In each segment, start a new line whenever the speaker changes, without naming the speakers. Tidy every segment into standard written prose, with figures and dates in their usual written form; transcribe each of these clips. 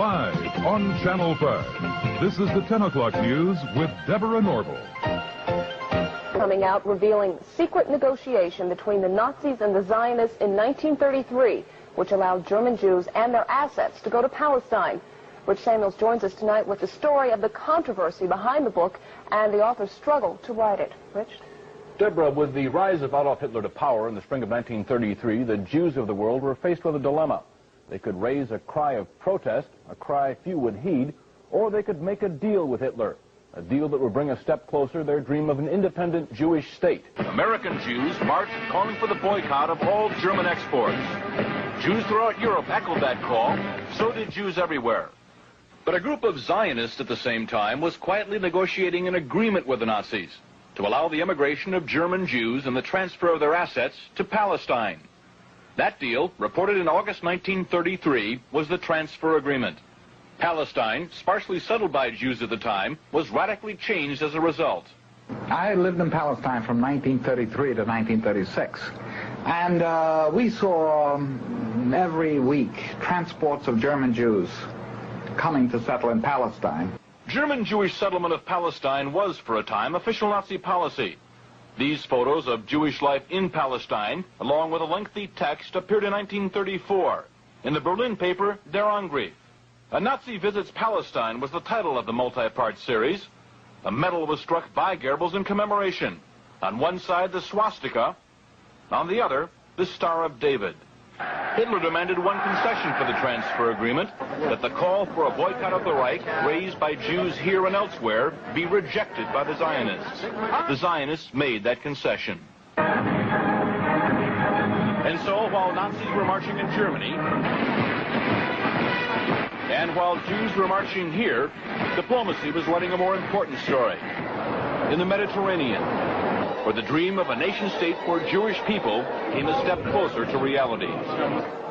Live on Channel 5. This is the 10 o'clock news with Deborah Norville.
Coming out revealing secret negotiation between the Nazis and the Zionists in 1933, which allowed German Jews and their assets to go to Palestine. Rich Samuels joins us tonight with the story of the controversy behind the book and the author's struggle to write it. Rich?
Deborah, with the rise of Adolf Hitler to power in the spring of 1933, the Jews of the world were faced with a dilemma. They could raise a cry of protest, a cry few would heed, or they could make a deal with Hitler, a deal that would bring a step closer their dream of an independent Jewish state. American Jews marched calling for the boycott of all German exports. Jews throughout Europe echoed that call, so did Jews everywhere. But a group of Zionists at the same time was quietly negotiating an agreement with the Nazis to allow the immigration of German Jews and the transfer of their assets to Palestine. That deal, reported in August 1933, was the transfer agreement. Palestine, sparsely settled by Jews at the time, was radically changed as a result.
I lived in Palestine from 1933 to 1936, and we saw every week transports of German Jews coming to settle in Palestine.
German Jewish settlement of Palestine was, for a time, official Nazi policy. These photos of Jewish life in Palestine, along with a lengthy text, appeared in 1934 in the Berlin paper Der Angriff. A Nazi Visits Palestine was the title of the multi-part series. A medal was struck by Goebbels in commemoration. On one side, the swastika. On the other, the Star of David. Hitler demanded one concession for the transfer agreement, that the call for a boycott of the Reich, raised by Jews here and elsewhere, be rejected by the Zionists. The Zionists made that concession. And so, while Nazis were marching in Germany, and while Jews were marching here, diplomacy was writing a more important story. In the Mediterranean, where the dream of a nation-state for Jewish people came a step closer to reality.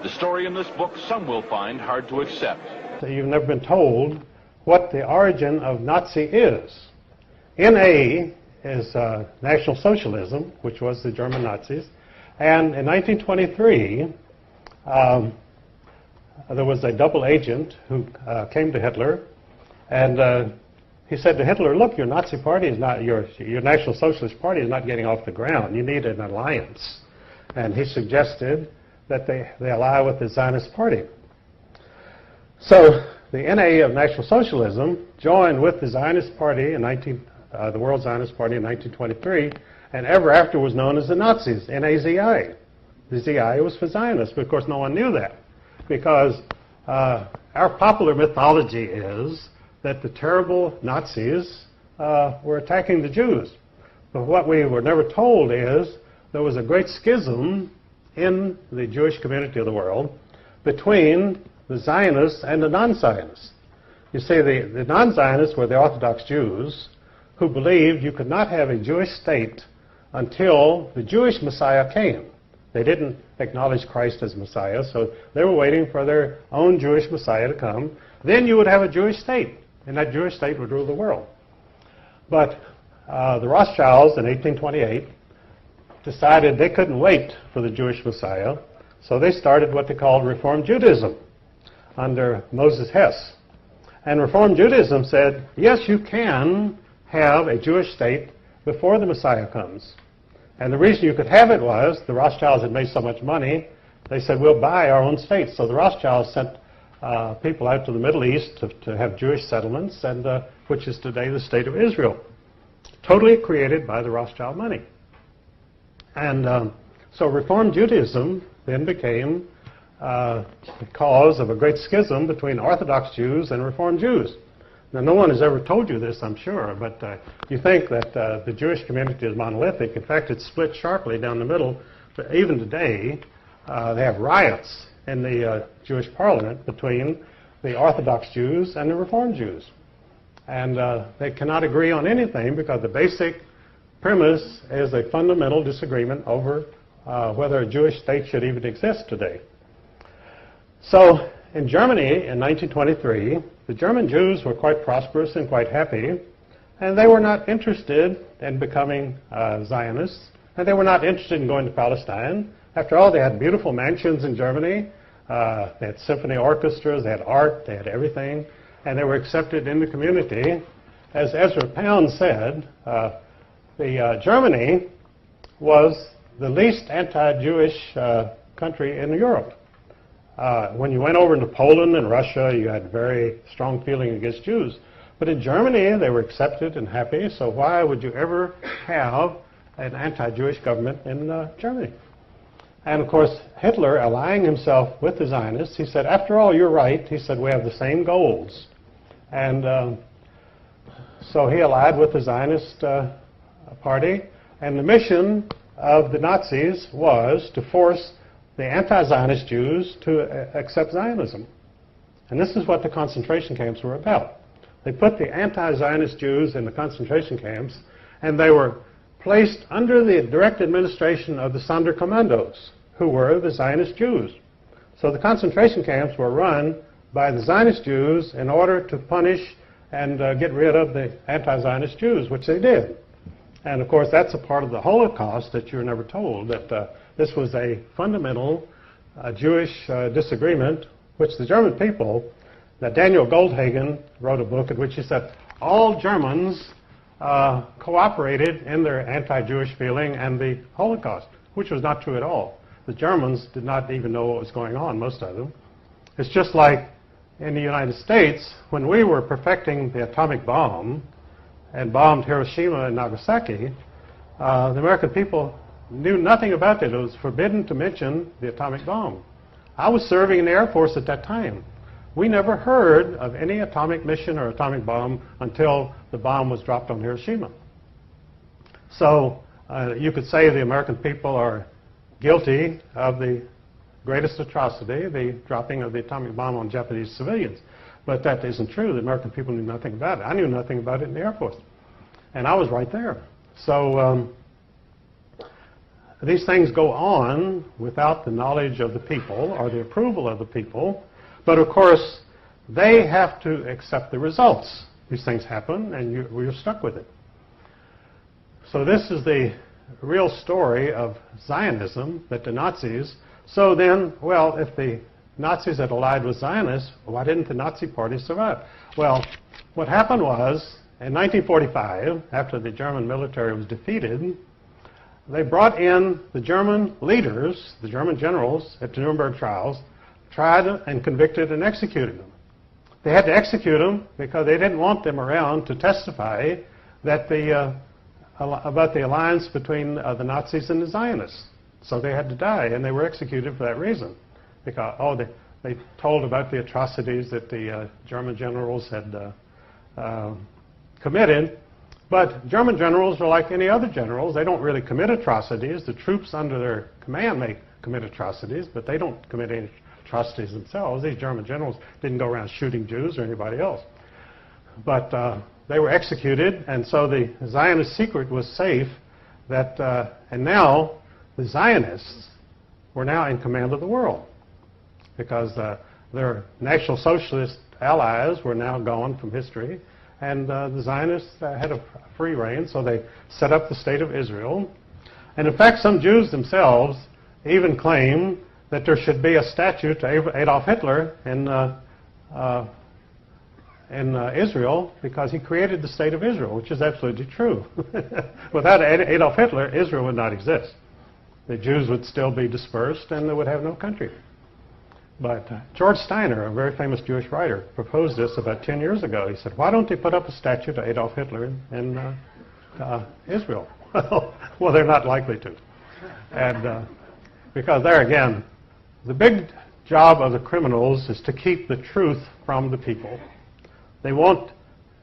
The story in this book some will find hard to accept.
You've never been told what the origin of Nazi is. NA is National Socialism, which was the German Nazis, and in 1923 there was a double agent who came to Hitler, and he said to Hitler, look, your Nazi party is not, your National Socialist Party is not getting off the ground. You need an alliance. And he suggested that they ally with the Zionist Party. So the NA of National Socialism joined with the Zionist Party in the World Zionist Party in 1923, and ever after was known as the Nazis, NAZI. The ZI was for Zionists, but of course no one knew that, because our popular mythology is that the terrible Nazis were attacking the Jews. But what we were never told is there was a great schism in the Jewish community of the world between the Zionists and the non-Zionists. You see, the non-Zionists were the Orthodox Jews who believed you could not have a Jewish state until the Jewish Messiah came. They didn't acknowledge Christ as Messiah, so they were waiting for their own Jewish Messiah to come. Then you would have a Jewish state, and that Jewish state would rule the world. But the Rothschilds in 1828 decided they couldn't wait for the Jewish Messiah, so they started what they called Reform Judaism under Moses Hess. And Reform Judaism said, yes, you can have a Jewish state before the Messiah comes. And the reason you could have it was the Rothschilds had made so much money, they said, we'll buy our own state. So the Rothschilds sent people out to the Middle East to have Jewish settlements, and which is today the state of Israel, totally created by the Rothschild money. And so Reform Judaism then became the cause of a great schism between Orthodox Jews and Reform Jews. Now, no one has ever told you this, I'm sure, but you think that the Jewish community is monolithic. In fact, it's split sharply down the middle. But even today, they have riots in the Jewish parliament between the Orthodox Jews and the Reform Jews. And they cannot agree on anything because the basic premise is a fundamental disagreement over whether a Jewish state should even exist today. So in Germany in 1923, the German Jews were quite prosperous and quite happy, and they were not interested in becoming Zionists, and they were not interested in going to Palestine. After all, they had beautiful mansions in Germany. They had symphony orchestras, they had art, they had everything, and they were accepted in the community. As Ezra Pound said, Germany was the least anti-Jewish country in Europe. When you went over into Poland and Russia, you had very strong feeling against Jews. But in Germany, they were accepted and happy, so why would you ever have an anti-Jewish government in Germany? And of course, Hitler, allying himself with the Zionists, he said, after all, you're right. He said, we have the same goals. And so he allied with the Zionist party, and the mission of the Nazis was to force the anti-Zionist Jews to accept Zionism. And this is what the concentration camps were about. They put the anti-Zionist Jews in the concentration camps, and they were placed under the direct administration of the Sonderkommandos, who were the Zionist Jews. So the concentration camps were run by the Zionist Jews in order to punish and get rid of the anti-Zionist Jews, which they did. And of course, that's a part of the Holocaust that you're never told, that this was a fundamental Jewish disagreement, which the German people, that Daniel Goldhagen wrote a book in which he said all Germans cooperated in their anti-Jewish feeling and the Holocaust, which was not true at all. The Germans did not even know what was going on, most of them. It's just like in the United States, when we were perfecting the atomic bomb and bombed Hiroshima and Nagasaki, the American people knew nothing about it. It was forbidden to mention the atomic bomb. I was serving in the Air Force at that time. We never heard of any atomic mission or atomic bomb until the bomb was dropped on Hiroshima. So you could say the American people are guilty of the greatest atrocity, the dropping of the atomic bomb on Japanese civilians. But that isn't true. The American people knew nothing about it. I knew nothing about it in the Air Force. And I was right there. So these things go on without the knowledge of the people or the approval of the people. But of course, they have to accept the results. These things happen, and you're stuck with it. So this is the real story of Zionism, that the Nazis. So then, well, if the Nazis had allied with Zionists, why didn't the Nazi party survive? Well, what happened was, in 1945, after the German military was defeated, they brought in the German leaders, the German generals, at the Nuremberg trials, tried and convicted and executed them. They had to execute them because they didn't want them around to testify that about the alliance between the Nazis and the Zionists. So they had to die, and they were executed for that reason. Because, they told about the atrocities that the German generals had committed. But German generals are like any other generals. They don't really commit atrocities. The troops under their command may commit atrocities, but they don't commit any atrocities themselves. These German generals didn't go around shooting Jews or anybody else. But they were executed, and so the Zionist secret was safe. And now the Zionists were now in command of the world because their National Socialist allies were now gone from history, and the Zionists had a free reign, so they set up the State of Israel. And in fact, some Jews themselves even claim that there should be a statue to Adolf Hitler in Israel because he created the State of Israel, which is absolutely true. Without Adolf Hitler, Israel would not exist. The Jews would still be dispersed and they would have no country. But George Steiner, a very famous Jewish writer, proposed this about 10 years ago. He said, why don't they put up a statue to Adolf Hitler in Israel? Well, they're not likely to. And because there again, the big job of the criminals is to keep the truth from the people. They want,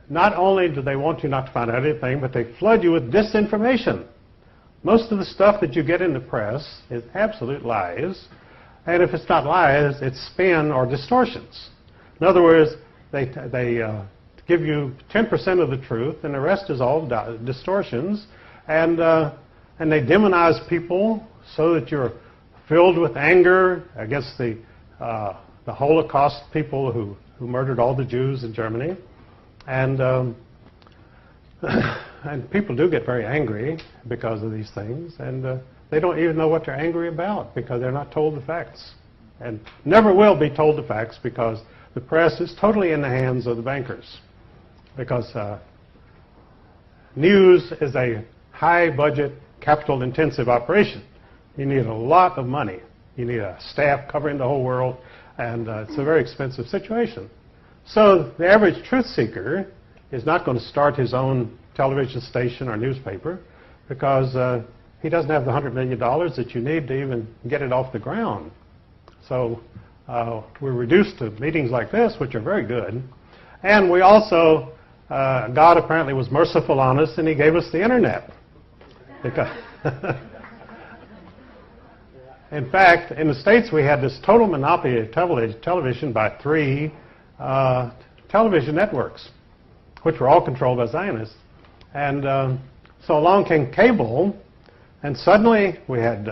not only do they want you not to find out anything, but they flood you with disinformation. Most of the stuff that you get in the press is absolute lies. And if it's not lies, it's spin or distortions. In other words, they give you 10% of the truth, and the rest is all distortions. And they demonize people so that you're filled with anger against the Holocaust people who murdered all the Jews in Germany. And people do get very angry because of these things. And they don't even know what they're angry about because they're not told the facts. and never will be told the facts, because the press is totally in the hands of the bankers. Because news is a high-budget, capital-intensive operation. You need a lot of money. You need a staff covering the whole world, and it's a very expensive situation. So the average truth seeker is not going to start his own television station or newspaper, because he doesn't have the $100 million that you need to even get it off the ground. So we're reduced to meetings like this, which are very good. And we also, God apparently was merciful on us, and he gave us the internet. Because in fact, in the States, we had this total monopoly of television by 3 television networks, which were all controlled by Zionists. And so along came cable, and suddenly we had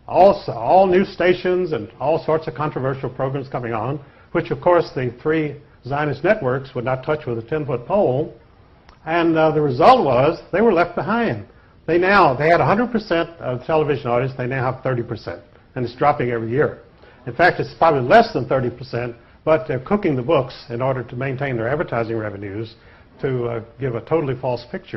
all new stations and all sorts of controversial programs coming on, which of course the 3 Zionist networks would not touch with a 10-foot pole. And the result was they were left behind. They had 100% of the television audience. They now have 30%, and it's dropping every year. In fact, it's probably less than 30%, but they're cooking the books in order to maintain their advertising revenues to give a totally false picture.